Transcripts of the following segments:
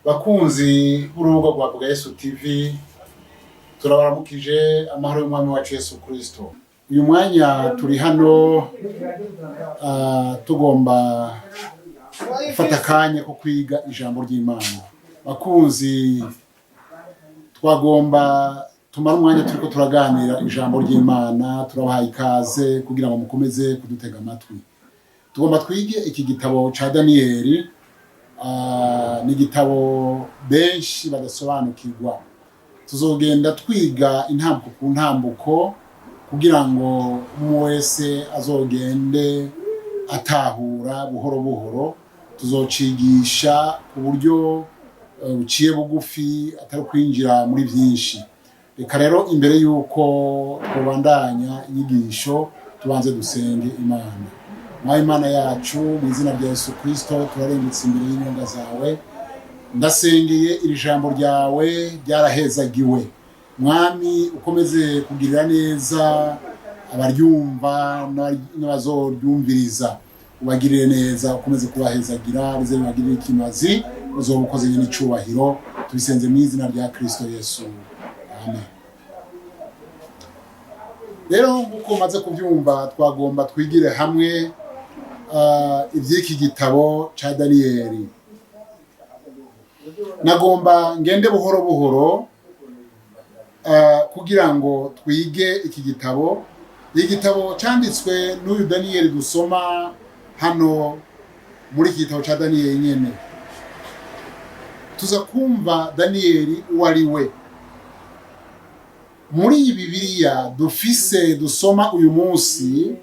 Bakunzi b'urubuga rwa Vuga Yesu TV, turabaramukije amahoro y'umwami wacu Yesu Kristo. Uyu mwanya turi hano tugomba gufata akanya ko kwiga ijambo ry'Imana. Bakunzi, twagomba tumara umwanya turiko turaganira ijambo ry'Imana, turabahaye ikaze kugira ngo mukomeze kudutega amatwi. Tugomba twige iki gitabo ca Daniyeli. Ni igitabo benshi badasobanukirwa. Tuzogenda twiga intambuko ku ntambuko kugira ngo umwe wese azogende atahura buhoro buhoro. Tuzocigisha ku buryo buciye bugufi, atari kwinjira muri byinshi. Reka rero imbere yuko tubandanya inyigisho tubanze dusenge Imana. Mwami Imana yacu, mu izina rya Yesu Kristo turarengutse imbere y'inyonga zawe. Ndasengeye iri jambo ryawe ryarahezagiwe. Mwami, ukomeze kugirira neza abaryumva n'abazoryumviriza. Ubagirire neza, ukomeze kubahezagira, bize bibagirire ikimazi, uzobukoze n'icubahiro. Tubisenze mu izina rya Kristo Yesu. Amen. Rero uko maze kubyumva, twagomba twigire hamwe iby'iki gitabo ca Daniyeli. Nagomba ngende buhoro buhoro kugira ngo twige iki gitabo. Igitabo canditswe n'uyu Daniyeli dusoma hano muri iki gitabo ca Daniyeli nyene. Tuza kumva Daniyeli uwo ari we. Muri iyi Bibiliya dufise dusoma uyu munsi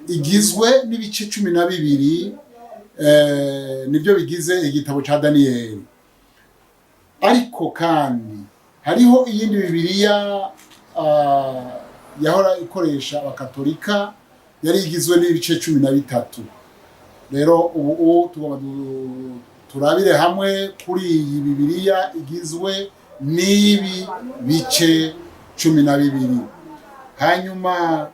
igizwe n'ibice 12, nibyo bigize igitabo ca Daniyeli. Ariko kandi hariho iyindi Bibiliya yahora ikoresha abakatolika, yari igizwe n'ibice 13. Rero ubu tugomba turabire hamwe kuri iyi Bibiliya igizwe n'ibi bice 12. Hanyuma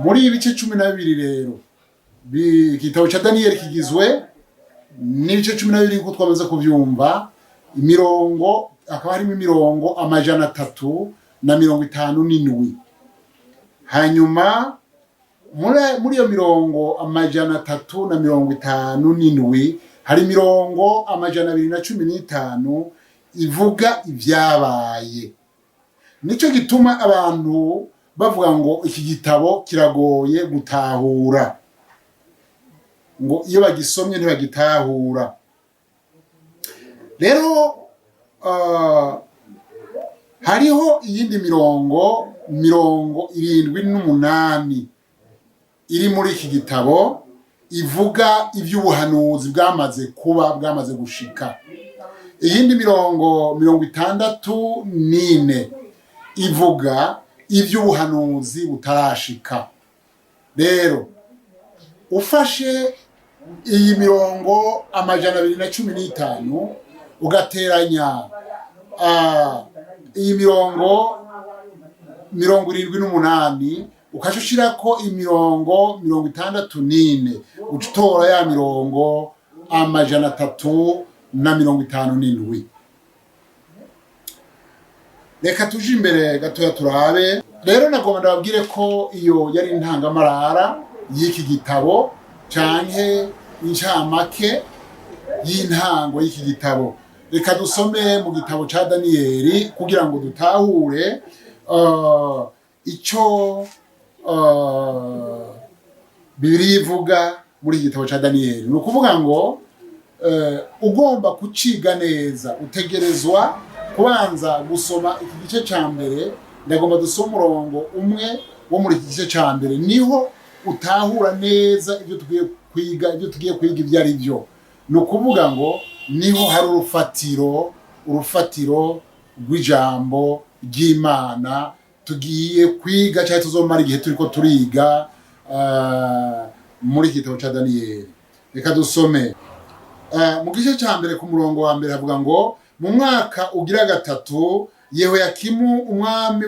muri ibice 12 rero igitabo ca Daniyeli kigizwe n'ibice 12 nkuko twamaze kuvyumva. Imirongo akaba harimo imirongo 357. Hanyuma muri iyo mirongo 357 hari mirongo 215 ivuga ibyabaye. Nico gituma abantu bavuga ngo iki gitabo kiragoye gutahura, ngo iyo bagisomye ntibagitahura. Rero hariho iyindi mirongo 78 iri muri iki gitabo ivuga iby'ubuhanuzi bwamaze kuba, bwamaze gushika. Iyindi mirongo 64 ivuga iby'ubuhanuzi butarashika. Rero ufashe iyi mirongo 215 ugateranya iyi mirongo 78 ukashushirako imirongo 64, utora ya mirongo 357. Reka tuje imbere gatoya turabe. Rero nagomba ndababwire ko iyo yari intangamarara y'iki gitabo canke incamake y'intango y'iki gitabo. Reka dusome mu gitabo ca Daniyeli kugira ngo dutahure ico Bibiliya ivuga muri iki gitabo ca Daniyeli. Ni ukuvuga ngo ugomba kuciga neza utegerezwa kubanza gusoma iki gice ca mbere. Ndagomba dusoma umurongo umwe wo muri iki gice ca mbere, niho utahura neza ibyo tugiye kwiga, ibyo ari byo. Ni ukuvuga ngo niho hari urufatiro rw'ijambo ry'Imana tugiye kwiga cyangwa tuzomara igihe turiko turiga muri iki gitabo ca Daniyeli. Reka dusome mu gice ca mbere ku murongo wa mbere havuga ngo mu mwaka ugira gatatu Yehoyakimu umwami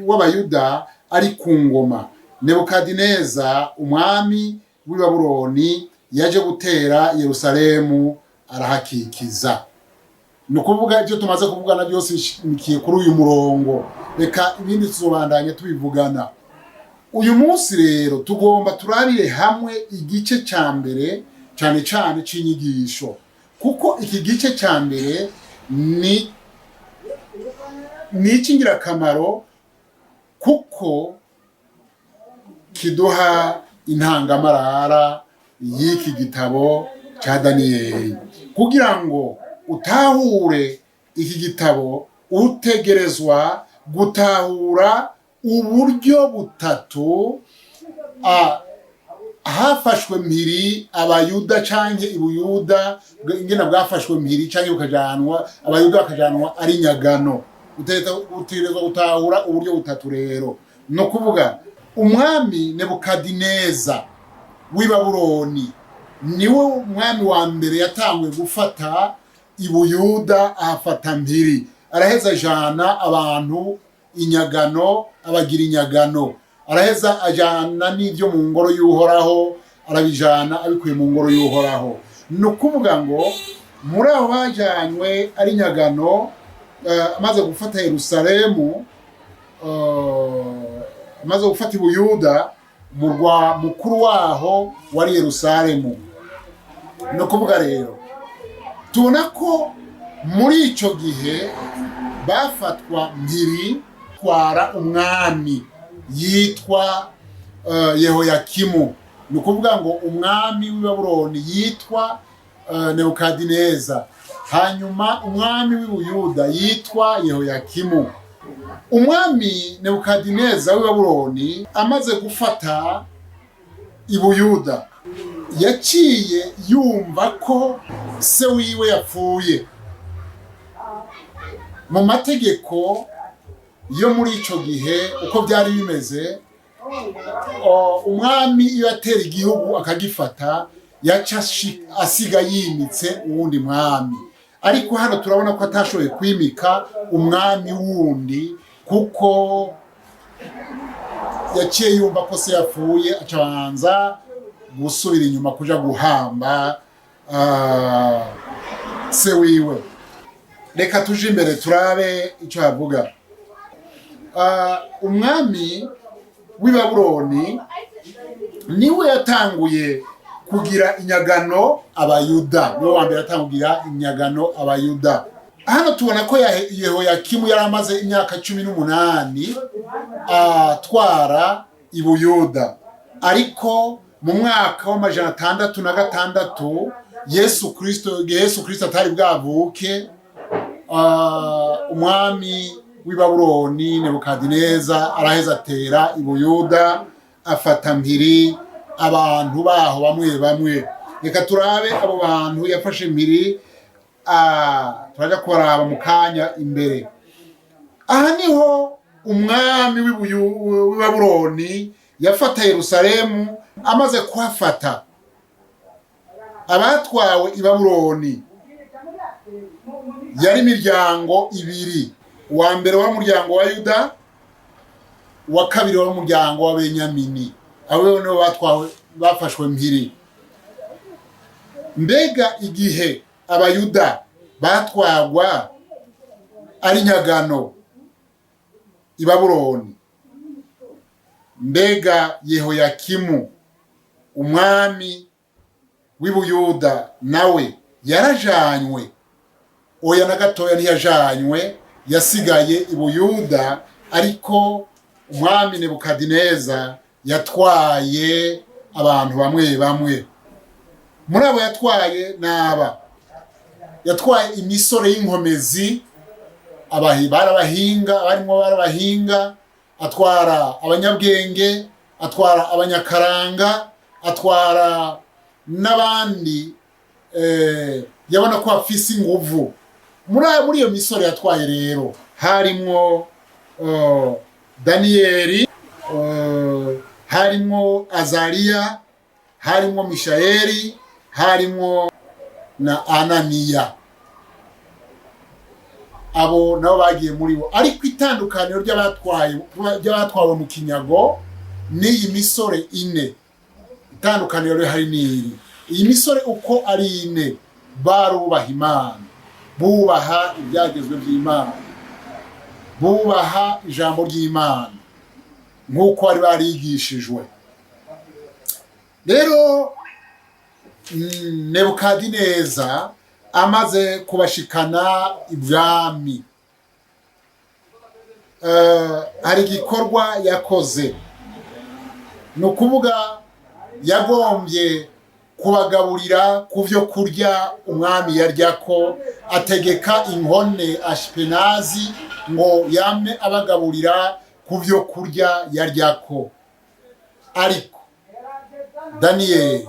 w'Abayuda ari ku ngoma, Nebukadineza umwami w'i Babuloni yaje gutera Yerusalemu arahakikiza. ni ukuvuga ibyo tumaze kuvugana byose bishimikiye kuri uyu murongo. Reka ibindi tuzobandanye tubivugana. Uyu munsi rero tugomba turabire hamwe igice cya mbere cyane cyane c'inyigisho, kuko iki gice cya mbere ni ikingirakamaro, kuko kiduha intangamarara y'iki gitabo cya Daniyeli. Kugira ngo utahure iki gitabo utegerezwa gutahura uburyo butatu hafashwe mpiri abayuda canke ibuyuda, ingene bwafashwe mpiri canke bukajanwa abayuda bakajanwa ari nyagano. Utegerezwa gutahura uburyo butatu rero. No kuvuga umwami Nebukadineza w'i Babuloni niwe umwami wa mbere yatanguye gufata ibuyuda, ahafata mpiri, araheza ajana abantu inyagano, abagira inyagano, araheza ajana n'ibyo mu ngoro y'Uhoraho, arabijana abikuye mu ngoro y'Uhoraho. Ni ukuvuga ngo muri abo bajanywe ari nyagano, amaze gufata Yerusalemu, amaze gufata ibuyuda, umurwa mukuru waho wari Yerusalemu. No kuvuga rero tubona ko muri ico gihe bafatwa mpiri twara umwami yitwa Yehoyakimu. Ni ukuvuga ngo umwami w'i Babuloni yitwa Nebukadineza, hanyuma umwami w'i Buyuda yitwa Yehoyakimu. Umwami Nebukadineza w'i Babuloni amaze gufata ibuyuda, yaciye yumva ko se wiwe yapfuye. Mu mategeko yo muri ico gihe uko byari bimeze, umwami iyo atera igihugu akagifata yaca asiga yimitse uwundi mwami. Ariko hano turabona ko atashoboye kwimika umwami wundi, kuko yaciye yumva ko se yapfuye, acabanza gusubira inyuma kuja guhamba se wiwe. Reka tuje imbere turabe icyo havuga. Umwami w'i Babuloni niwe yatanguye kugira inyagano abayuda, niwe wa mbere yatangugira inyagano abayuda. Hano tubona ko Yehoyakimu yari amaze imyaka 18 atwara ibuyuda, ariko mu mwaka wa 606 Yesu Kristo atari bwavuke, umwami w'i Babuloni Nebukadineza araheza atera ibuyuda, afata mpiri abantu baho bamwe bamwe. Reka turabe abo bantu yafashe mpiri, turaja kubaraba mu kanya imbere. Aha niho umwami w'i Babuloni yafata Yerusalemu. Amaze kuhafata, abatwawe i Babuloni yari imiryango ibiri. Uwa mbere wa muryango wa Yuda, uwa kabiri wa muryango wa Benyamini. Abo nibo batwawe, bafashwe mpiri. Mbega igihe abayuda batwagwa ari nyagano i Babuloni, mbega Yehoyakimu umwami w'i Buyuda nawe yarajanywe? Oya na gatoya ntiyajanywe, yasigaye i Buyuda. Ariko umwami Nebukadineza yatwaye abantu bamwe bamwe. Muri abo yatwaye naba yatwaye imisore y'inkomezi, barabahinga, atwara abanyabwenge, atwara abanyakaranga, atwara n'abandi yabona ko afise inguvu. Muri iyo misore yatwaye rero harimo Daniyeli, harimo Azariya, harimo Mishayeli, harimo na Ananiya. Abo nabo bagiye muri bo. Ariko itandukaniro ry'abatwawe mu kinyago n'iyi misore ine, itandukaniro hari n'iri. Iyi misore uko ari ine barubaha Imana, bubaha ibyagezwe by'Imana, bubaha ijambo ry'Imana nk'uko bari barigishijwe. Rero Nebukadineza amaze kubashikana ibwami, hari igikorwa yakoze, ni ukuvuga yagombye kubagaburira ku byo kurya umwami yarya, ko ategeka inkone Ashpenazi ngo yame abagaburira ku byo kurya yarya ko. Ariko Daniyeli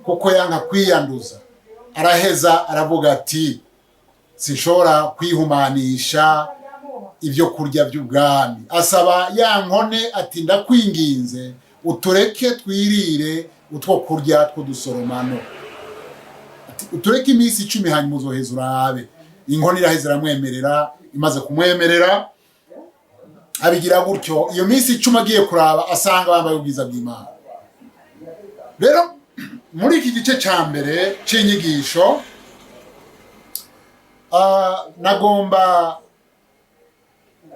kuko yanka kwiyanduza, araheza aravuga ati sinshobora kwihumanisha ibyo kurya by'ubwami. Asaba ya nkone ati ndakwinginze utureke twirire utwo kurya tw'udusoromano, utureke iminsi 10 hanyuma uzoheza urabe. Inkone iraheza iramwemerera, imaze kumwemerera abigira gutyo. Iyo minsi 10 agiye kuraba asanga bambaye ubwiza bw'Imana. Rero muri iki gice cya mbere cy'inyigisho nagomba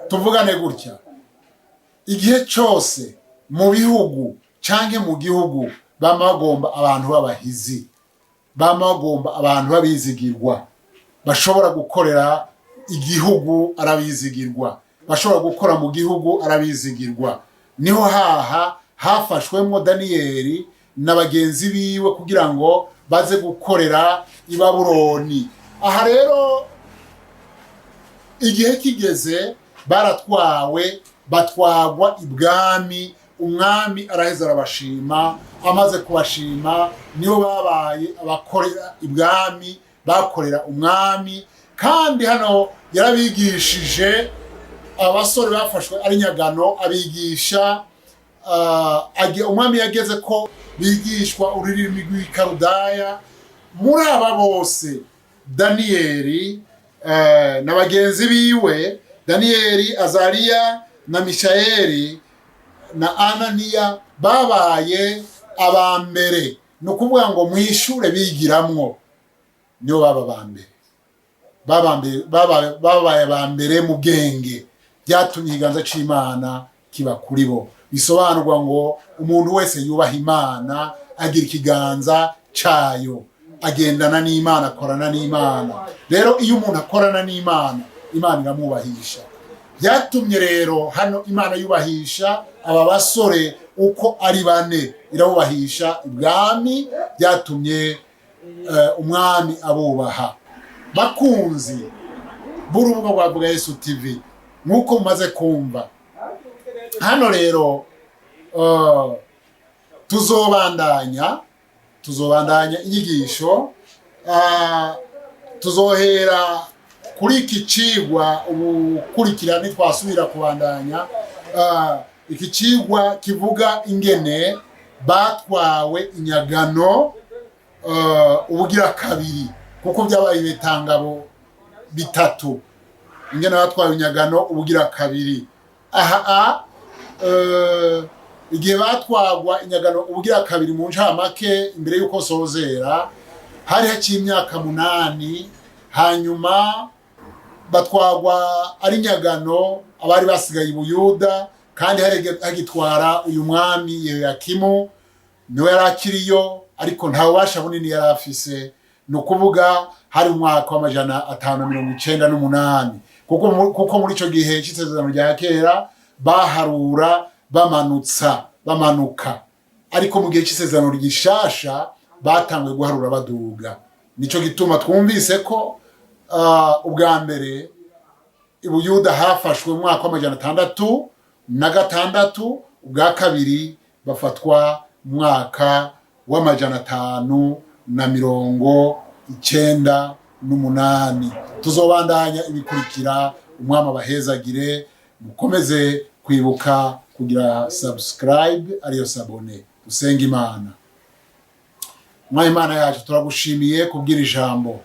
tuvugane gutya: igihe cyose mu bihugu canke mu gihugu bama bagomba abantu b'abahizi, bama bagomba abantu babizigirwa, bashobora gukorera igihugu arabizigirwa, bashobora gukora mu gihugu arabizigirwa. Niho hafashwemo Daniyeli na bagenzi biwe kugira ngo baze gukorera i Babuloni. Aha rero igihe kigeze baratwawe, batwagwa ibwami. Umwami araheza arabashima, amaze kubashima niho babaye abakorera ibwami, bakorera umwami. Kandi hano yarabigishije abasore bafashwe ari nyagano, abigisha umwami yageze ko bigishwa ururimi rw'ikarudaya. Muri aba bose Daniyeli na bagenzi biwe, Daniyeli, Azariya na Mishayeli na Ananiya babaye abambere. Ni ukuvuga ngo mu ishure bigiramwo niyo babaye abambere mu bwenge. Byatumye ikiganza c'Imana kiba kuri bo. Bisobanurwa ngo umuntu wese yubaha Imana agira ikiganza cayo, agendana n'Imana, akorana n'Imana. Rero iyo umuntu akorana n'Imana, Imana iramwubahisha. Byatumye rero hano Imana yubahisha aba basore uko ari bane, irabubahisha ibwami. Byatumye umwami abubaha. Bakunzi b'urubuga rwa Vuga Yesu TV, nk'uko mumaze kumva hano rero, tuzobandanya inyigisho. Tuzohera kuri iki cigwa ubukurikira, ntitwasubira kubandanya. Iki cigwa kivuga ingene batwawe inyagano ubugira kabiri, kuko byabaye ibitangabo bitatu. Ingene batwawe inyagano ubugira kabiri. Igihe batwagwa inyagano ubugira kabiri mu ncamake, imbere yuko sozera, hari haciye imyaka 8. Hanyuma batwagwa ari nyagano abari basigaye i Buyuda, kandi hagitwara uyu mwami Yehoyakimu. Niwe yarakiriyo, ariko nta bubasha bunini yari afise. Ni ukuvuga hari umwaka wa 598, kuko muri ico gihe cy'isezerano rya kera baharura bamanuka, ariko mu gihe cy'isezerano gishasha batanguye guharura baduga. Nico gituma twumvise ko ubwa mbere i Buyuda hafashwe mu mwaka wa 606, ubwa kabiri bafatwa mu mwaka wa 598. Tuzobandanya ibikurikira. Umwami abahezagire, mukomeze kwibuka kugira subscribe, ariyo sabone. Usenga Imana. Mwami Imana yacu, turagushimiye kubwira ijambo.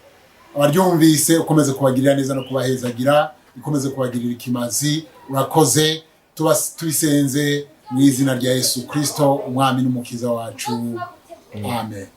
Abaryumvise ukomeze kubagirira neza no kubahezagira, ukomeze kubagirira ikimazi. Urakoze, tubisenze mu izina rya Yesu Kristo, umwami n'umukiza wacu. Amen.